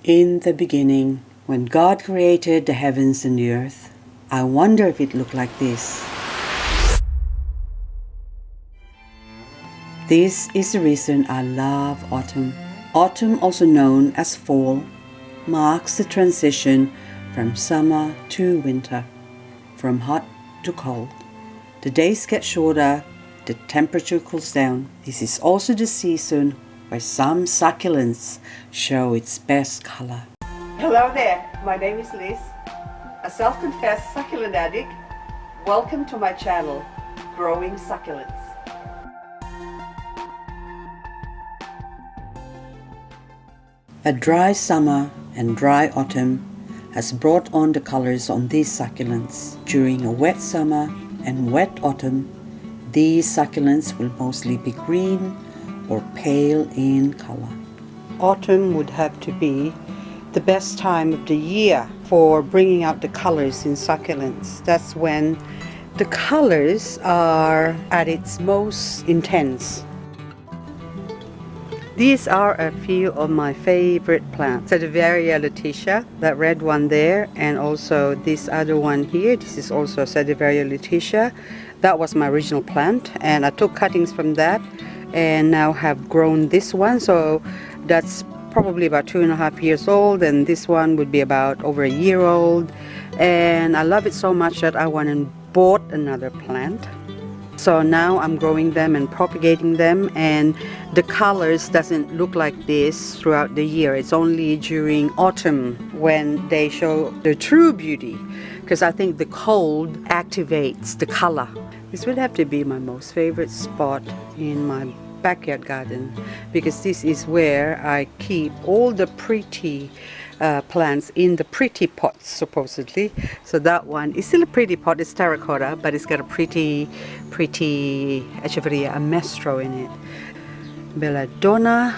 In the beginning, when God created the heavens and the earth, I wonder if it looked like this. This is the reason I love autumn. Autumn, also known as fall, marks the transition from summer to winter, from hot to cold. The days get shorter, the temperature cools down. This is also the season where some succulents show its best color. Hello there, my name is Liz, a self-confessed succulent addict. Welcome to my channel, Growing Succulents. A dry summer and dry autumn has brought on the colors on these succulents. During a wet summer and wet autumn, these succulents will mostly be green or pale in color. Autumn would have to be the best time of the year for bringing out the colors in succulents. That's when the colors are at its most intense. These are a few of my favorite plants. Echeveria lutetia, that red one there, and also this other one here. This is also Echeveria lutetia. That was my original plant, and I took cuttings from that and now have grown this one. So that's probably about 2.5 years old, and this one would be about over a year old. And I love it so much that I went and bought another plant. So now I'm growing them and propagating them, and the colors doesn't look like this throughout the year. It's only during autumn when they show their true beauty, because I think the cold activates the color. This would have to be my most favorite spot in my backyard garden, because this is where I keep all the pretty plants in the pretty pots, supposedly. So that one is still a pretty pot. It's terracotta, but it's got a pretty Echeveria amestro in it. Belladonna,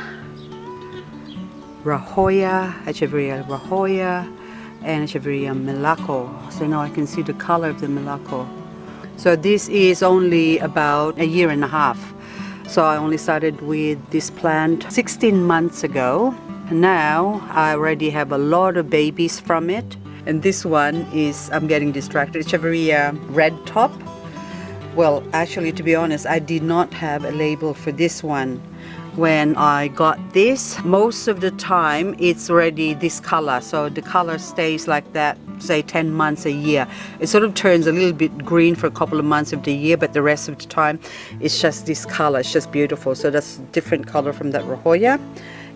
Rahoya, Echeveria Rahoya, and Echeveria Melaco. So now I can see the color of the Melaco. So this is only about 1.5 years. So I only started with this plant 16 months ago. Now I already have a lot of babies from it. And this one is, I'm getting distracted, Echeveria red top. Well, actually, to be honest, I did not have a label for this one when I got this. Most of the time it's already this color, so the color stays like that, say 10 months a year. It sort of turns a little bit green for a couple of months of the year, but the rest of the time it's just this color. It's just beautiful. So that's a different color from that Rahoya,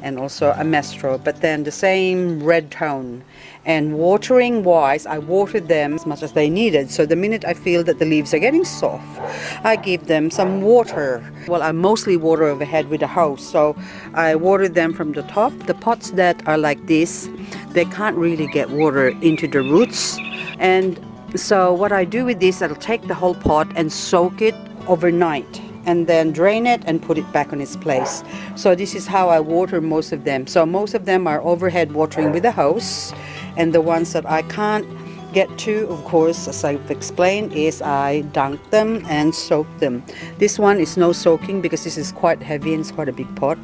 and also a Mestro, but then the same red tone. And watering wise, I watered them as much as they needed. So the minute I feel that the leaves are getting soft, I give them some water. Well, I mostly water overhead with a hose, so I water them from the top. The pots that are like this, they can't really get water into the roots. And so what I do with this, I'll take the whole pot and soak it overnight, and then drain it and put it back on its place. So this is how I water most of them. So most of them are overhead watering with a hose, and the ones that I can't get to, of course, as I've explained, is I dunk them and soak them. This one is no soaking because this is quite heavy and it's quite a big pot.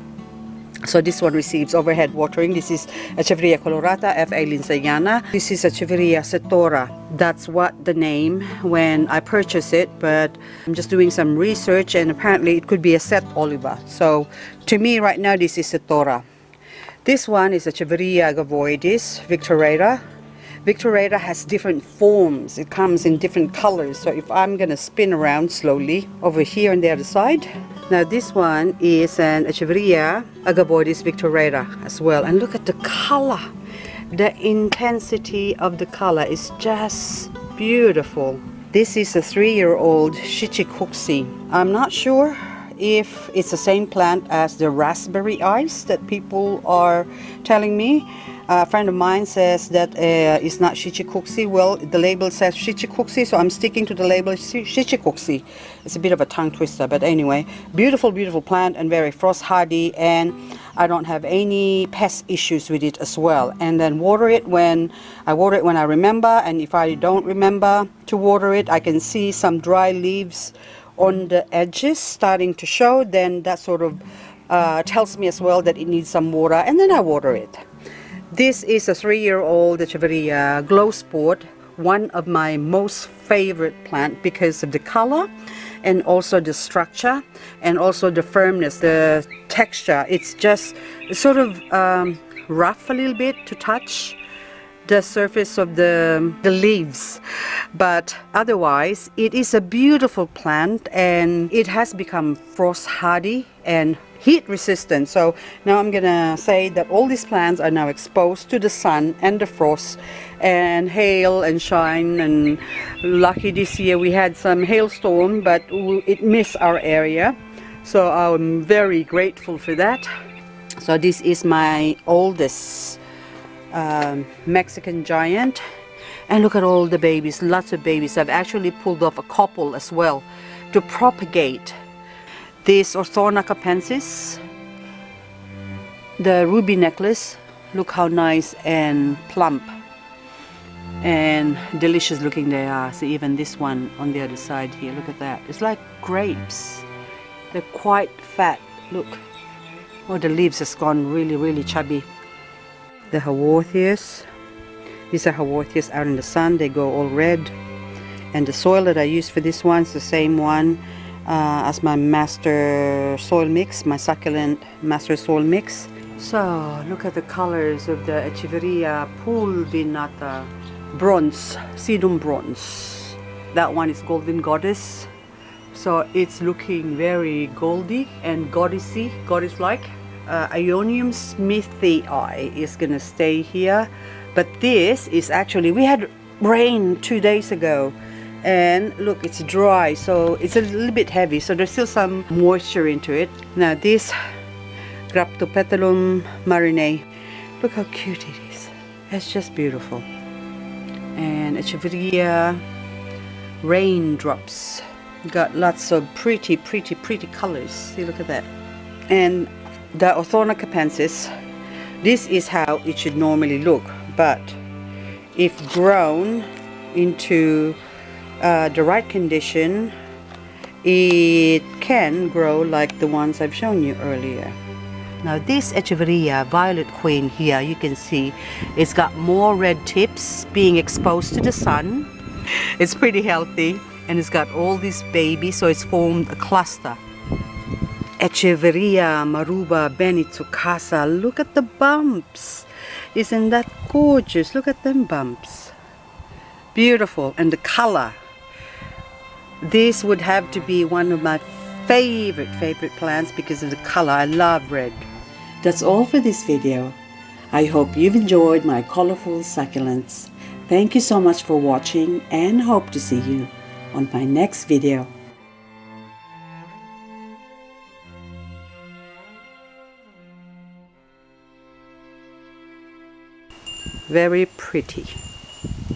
So this one receives overhead watering. This is Echeveria colorata, F.A. lindsayana. This is Echeveria setora. That's what the name when I purchased it, but I'm just doing some research, and apparently it could be a set oliva. So to me right now, this is setora. This one is Echeveria agavoides, victorata. Victorata has different forms. It comes in different colors. So if I'm going to spin around slowly over here on the other side. Now this one is an Echeveria agavoides victorata as well. And look at the color. The intensity of the color is just beautiful. This is a 3-year-old Shichikuxi. I'm not sure if it's the same plant as the raspberry ice that people are telling me. A friend of mine says that it's not Shichikuxi. Well, the label says Shichikuxi, so I'm sticking to the label Shichikuxi. It's a bit of a tongue twister, but anyway, beautiful, beautiful plant and very frost hardy, and I don't have any pest issues with it as well. And then water it when I remember, and if I don't remember to water it, I can see some dry leaves on the edges starting to show, then that sort of tells me as well that it needs some water, and then I water it. This is a 3-year-old Echeveria glow sport, one of my most favorite plant because of the color and also the structure and also the firmness, the texture. It's just sort of rough a little bit to touch the surface of the leaves, but otherwise it is a beautiful plant, and it has become frost hardy and heat resistant. So now I'm gonna say that all these plants are now exposed to the sun and the frost and hail and shine, and lucky this year we had some hailstorm, but it missed our area, so I'm very grateful for that. So this is my oldest Mexican giant, and look at all the babies, lots of babies. I've actually pulled off a couple as well to propagate. This Orthorna capensis, the ruby necklace, look how nice and plump and delicious looking they are. So even this one on the other side here, look at that, it's like grapes. They're quite fat, look. Oh, the leaves has gone really chubby. The Haworthias, these are Haworthias out in the sun, they go all red. And the soil that I use for this one is the same one as my master soil mix, my succulent master soil mix. So look at the colors of the Echeveria pulvinata bronze, sedum bronze. That one is golden goddess, so it's looking very goldy and goddessy, goddess-like. Ionium smithii is gonna stay here, but this is actually, we had rain 2 days ago, and look, it's dry, so it's a little bit heavy, so there's still some moisture into it. Now this Graptopetalum marinae, look how cute it is. It's just beautiful. And Echeveria raindrops, got lots of pretty colors. See, look at that. And the Orthorna capensis, this is how it should normally look, but if grown into the right condition, it can grow like the ones I've shown you earlier. Now this Echeveria Violet Queen here, you can see it's got more red tips being exposed to the sun. It's pretty healthy, and it's got all these babies, so it's formed a cluster. Echeveria Maruba Benitsukasa, look at the bumps. Isn't that gorgeous? Look at them bumps. Beautiful. And the color. This would have to be one of my favorite plants because of the color. I love red. That's all for this video. I hope you've enjoyed my colorful succulents. Thank you so much for watching, and hope to see you on my next video. Very pretty.